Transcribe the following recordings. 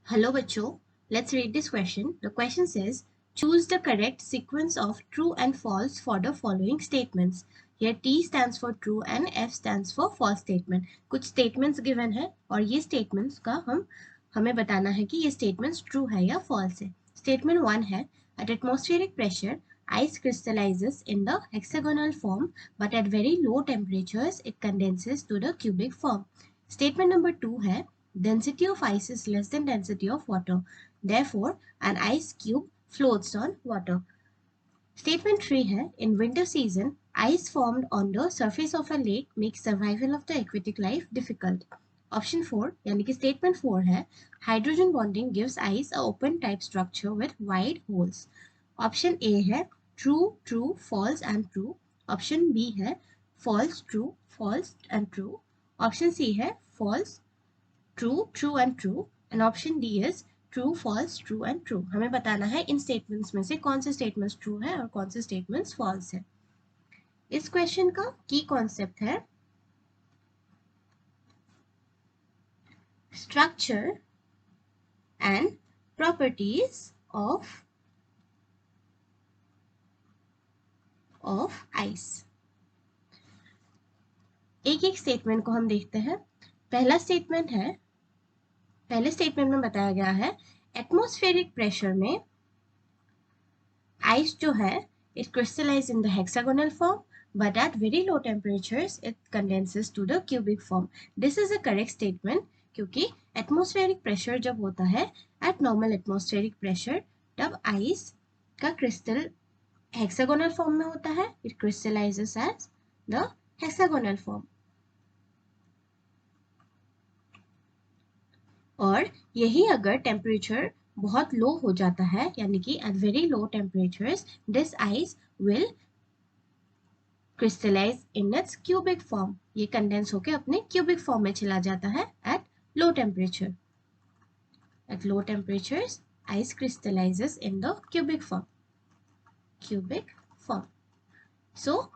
Hello bachcho, let's read this question. The question says, choose the correct sequence of true and false for the following statements. Here T stands for true and F stands for false statement. कुछ statements given है और ये statements का हमें बताना है कि ये statements true है या false है. Statement 1 है, at atmospheric pressure, ice crystallizes in the hexagonal form, but at very low temperatures it condenses to the cubic form. Statement number 2 है, density of ice is less than density of water. Therefore, an ice cube floats on water. Statement 3 है, in winter season, ice formed on the surface of a lake makes survival of the aquatic life difficult. Option 4 यानी कि statement 4 है, hydrogen bonding gives ice a open type structure with wide holes. Option A है, true, true, false and true. Option B है, false, true, false and true. Option C है, false, true true and true and option D is true false true and true. हमें बताना है इन statements में से कौन से स्टेटमेंट्स ट्रू है और कौन से स्टेटमेंट्स फॉल्स है. इस क्वेश्चन का की कॉन्सेप्ट है structure and properties of ice. एक एक स्टेटमेंट को हम देखते हैं. पहला स्टेटमेंट है, पहले स्टेटमेंट में बताया गया है एटमॉस्फेरिक प्रेशर में आइस जो है it crystallizes in the hexagonal form, but at very low temperatures it condenses to the cubic form. This is a correct statement क्योंकि atmospheric pressure जब होता है at normal atmospheric pressure तब ice का crystal hexagonal form में होता है. It crystallizes as the hexagonal form. और यही अगर टेम्परेचर बहुत लो हो जाता है यानी कि at very low temperatures this ice will crystallize in its cubic form. ये कंडेंस होकर अपने क्यूबिक फॉर्म में चला जाता है at low temperature. At low temperatures ice crystallizes in the cubic form. So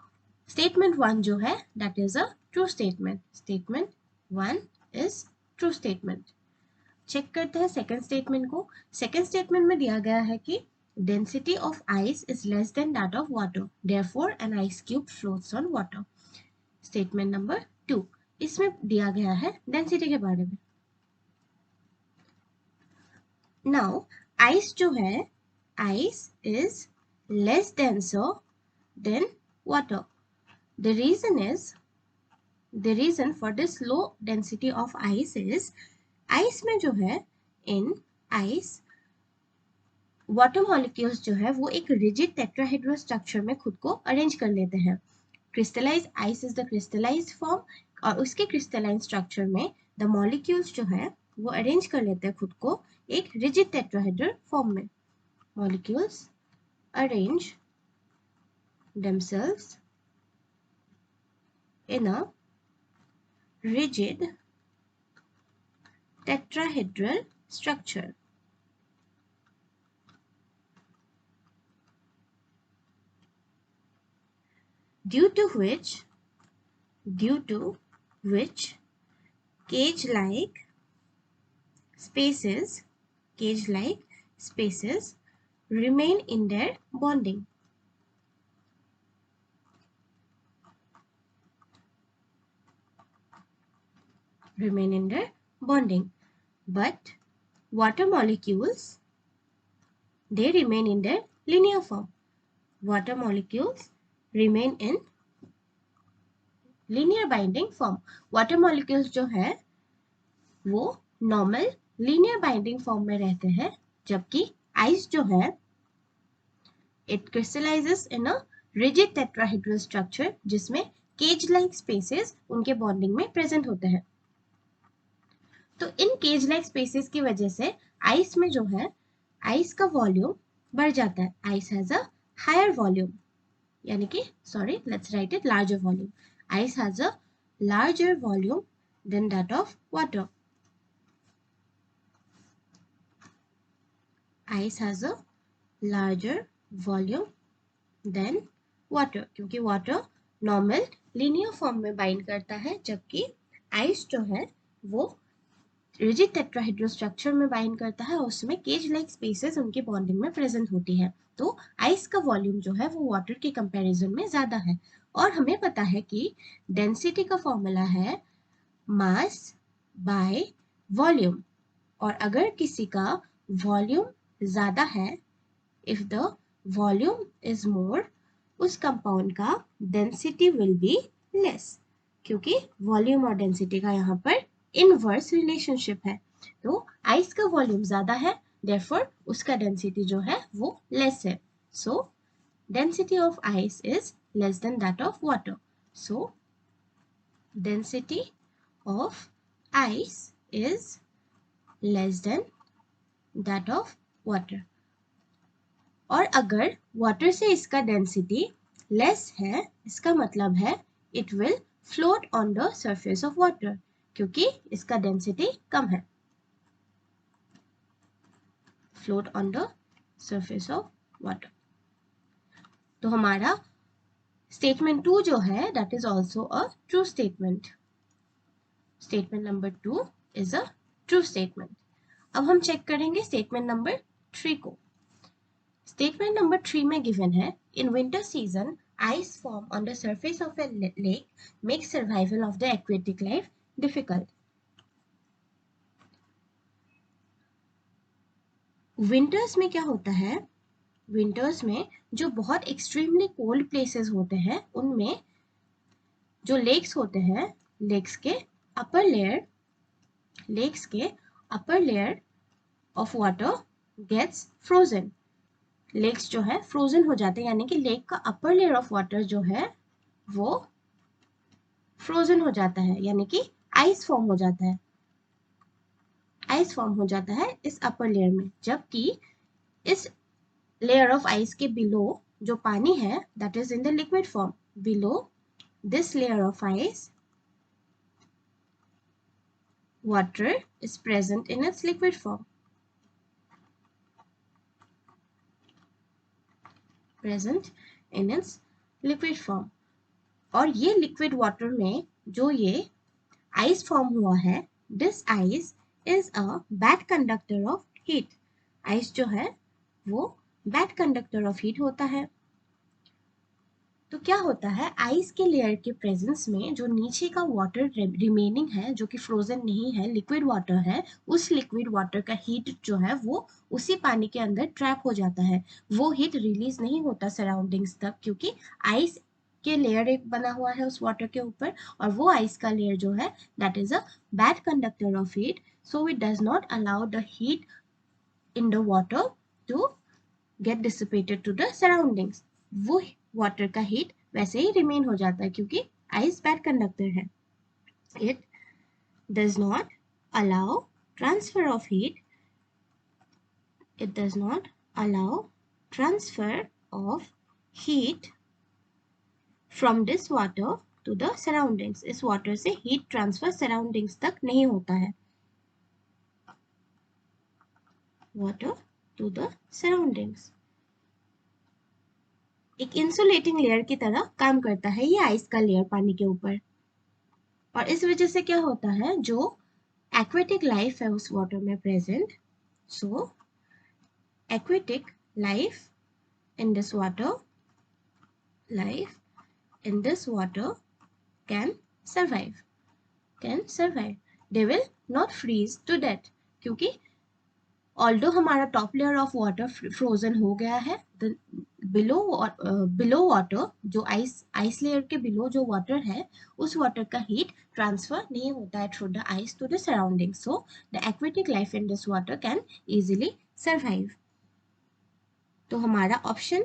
statement 1 जो है that is a true statement. Statement 1 is true statement. Check करते हैं सेकंड स्टेटमेंट को. सेकंड स्टेटमेंट में दिया गया है कि density of ice is less than that of water, therefore an ice cube floats on water. Statement number 2, इसमें दिया गया है डेंसिटी के बारे में. नाउ आइस जो है, ice is less denser than water. The reason for this low density of ice is ice में जो है, इन आइस वाटर मॉलिक्यूल्स जो है वो एक रिजिड टेट्राहेड्रल स्ट्रक्चर में खुद को अरेंज कर लेते हैं. Crystallize ice is the crystallized form और उसके क्रिस्टलाइन स्ट्रक्चर में द मॉलिक्यूल्स जो है वो अरेंज कर लेते हैं खुद को एक रिजिड टेट्राहेड्रल फॉर्म में. Molecules arrange themselves in a rigid tetrahedral structure. Due to which cage-like spaces remain in their bonding. But water molecules, they remain in their linear form. Water molecules remain in linear binding form. Water molecules जो है वो normal linear binding form में रहते हैं, जबकि ice जो है it crystallizes in a rigid tetrahedral structure जिसमें cage-like spaces उनके bonding में present होते हैं. तो इन cage-like spaces की वजह से ice में जो है, ice का volume बढ़ जाता है. Ice has a higher volume. यानी कि let's write it larger volume. Ice has a larger volume than that of water. Ice has a larger volume than water क्योंकि water normal linear form में bind करता है, जबकि ice जो है वो रिजिड टेट्राहेड्रल स्ट्रक्चर में बाइंड करता है, उसमें केज लाइक स्पेसेस उनकी बॉन्डिंग में प्रेजेंट होती है। तो आइस का वॉल्यूम जो है वो वाटर के कंपैरिजन में ज़्यादा है। और हमें पता है कि डेंसिटी का फॉर्मूला है मास बाय वॉल्यूम, और अगर किसी का वॉल्यूम ज़्यादा है, if the volume is more, उस कंपाउंड का डेंसिटी विल बी लेस, क्योंकि वॉल्यूम और डेंसिटी का यहाँ पर इनवर्स रिलेशनशिप है। तो आइस का वॉल्यूम ज़्यादा है, देयरफॉर उसका डेंसिटी जो है वो लेस है। सो density of ice is less than that of water. So density of ice is less than that of water। और अगर वाटर से इसका डेंसिटी लेस है, इसका मतलब है it will float on the surface of water, क्योंकि इसका डेंसिटी कम है। Float on the surface of water. तो हमारा स्टेटमेंट 2 जो है that is also a true statement. Statement number 2 is a true statement. अब हम चेक करेंगे स्टेटमेंट नंबर 3 को। स्टेटमेंट नंबर 3 में गिवन है, in winter season ice form on the surface of A lake makes survival of the aquatic life difficult. Winters में क्या होता है, विंटर्स में जो बहुत एक्सट्रीमली कोल्ड प्लेसेस होते हैं, उनमें जो लेक्स होते हैं, लेक्स के upper layer of water gets frozen. Lakes जो है फ्रोजन हो जाते हैं, यानी कि लेक का अपर लेयर ऑफ वाटर जो है वो फ्रोजन हो जाता है, यानी कि आइस फॉर्म हो जाता है। आइस फॉर्म हो जाता है इस अपर लेयर में, जबकि इस लेयर ऑफ आइस के बिलो जो पानी है that is in the liquid form. Below this layer of ice water is present in its liquid form। present in its liquid form। और ये लिक्विड वाटर में जो ये आइस फॉर्म हुआ है, this ice is a bad conductor of heat. Ice जो है वो बैड कंडक्टर ऑफ हीट होता है। तो क्या होता है, आइस के लेयर के प्रेजेंस में जो नीचे का वाटर रिमेनिंग है, जो कि फ्रोजन नहीं है, लिक्विड वाटर है, उस लिक्विड वाटर का हीट जो है वो उसी पानी के अंदर ट्रैप हो जाता है। वो हीट रिलीज नहीं होता सराउंडिंग्स तक, क्योंकि आइस के लेयर एक बना हुआ है उस वाटर के ऊपर, और वो आइस का लेयर जो है that is a bad conductor of heat, so it does not allow the heat in the water to get dissipated to the surroundings. वो वाटर का हीट वैसे ही रिमेन हो जाता है, क्योंकि आइस बैड कंडक्टर है। It does not allow transfer of heat, it does not allow transfer of heat from this water to the surroundings। इस वाटर से हीट ट्रांसफर सराउंडिंग्स तक नहीं होता है। वाटर टू द सराउंडिंग्स एक insulating layer की तरह काम करता है ये आइस का लेयर पानी के ऊपर, और इस वजह से क्या होता है, जो एक्वेटिक लाइफ है उस वाटर में present, so aquatic life in this water can survive। they will not freeze to death, क्योंकि ऑल्दो हमारा top layer of water frozen हो गया है, बिलो वाटर जो आइस लेयर के बिलो जो वाटर है, उस वाटर का हीट ट्रांसफर नहीं होता है through the ice to the surrounding, so the aquatic life in this water can easily survive. तो हमारा ऑप्शन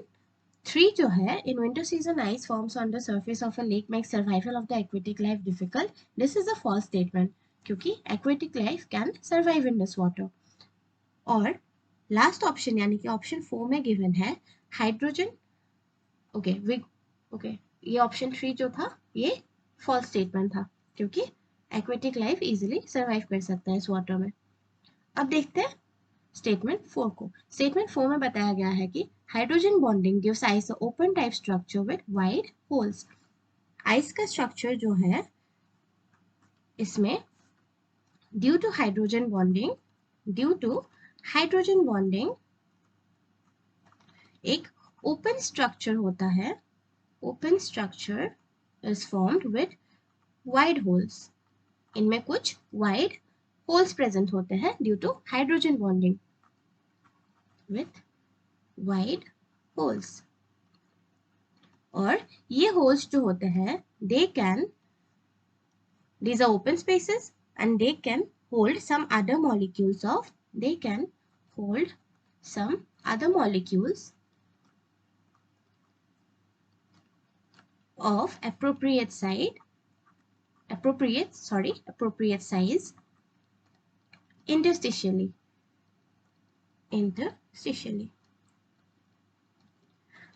3 जो है, in winter season ice forms on the surface of a lake make survival of the aquatic life difficult, this is a false statement, क्योंकि aquatic life can survive in this water. और last option यानी कि option 4 में given है hydrogen, ये option 3 जो था ये फॉल्स स्टेटमेंट था, क्योंकि एक्वेटिक लाइफ इजीली सर्वाइव कर सकता है इस वाटर में। अब देखते हैं स्टेटमेंट 4 को। स्टेटमेंट 4 में बताया गया है कि hydrogen bonding gives ice a open type structure with wide holes. Ice का स्ट्रक्चर जो है इसमें ड्यू टू हाइड्रोजन बॉन्डिंग एक ओपन स्ट्रक्चर होता है, open structure is formed with wide holes, इनमें कुछ वाइड होल्स प्रेजेंट होते हैं due to hydrogen bonding with wide holes. और ये होल्स जो होते हैं these are open spaces and they can hold some other molecules of appropriate size interstitially.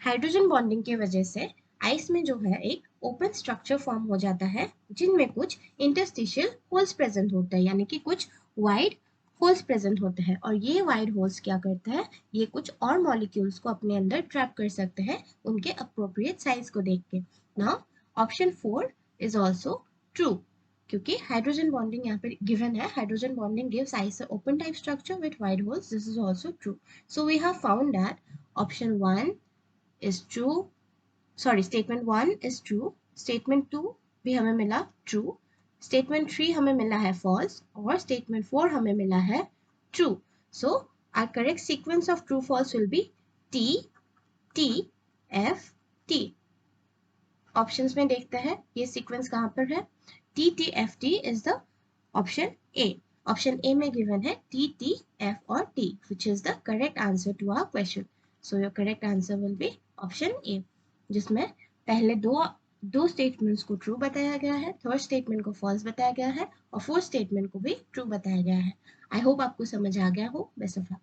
Hydrogen bonding की वजह से आइस में जो है एक ओपन स्ट्रक्चर फॉर्म हो जाता है जिनमें कुछ इंटरस्टिशियल होल्स प्रेजेंट होते हैं, यानी कि कुछ वाइड होल्स प्रेजेंट होते हैं। और ये वाइड होल्स क्या करते हैं, ये कुछ और मॉलिक्यूल्स को अपने अंदर ट्रैप कर सकते हैं उनके अप्रोप्रिएट साइज को देख के। Now option 4 is also true, क्योंकि हाइड्रोजन बॉन्डिंग यहाँ पे गिवन है, hydrogen bonding gives ice open type structure with wide holes, this is also true. So we have found that option 1 is true, sorry statement 1 is true, statement 2 भी हमें मिला true, statement 3 हमें मिला है false और statement 4 हमें मिला है true. So our correct sequence of true false will be T T F T. Options में देखते हैं ये sequence कहाँ पर है, T T F T is the option A. Option A में given है T T F और T, which is the correct answer to our question. So your correct answer will be option A, जिसमें पहले दो statements को true बताया गया है, थर्ड स्टेटमेंट को फॉल्स बताया गया है और फोर्थ स्टेटमेंट को भी ट्रू बताया गया है। आई होप आपको समझ आ गया हो। Best of luck.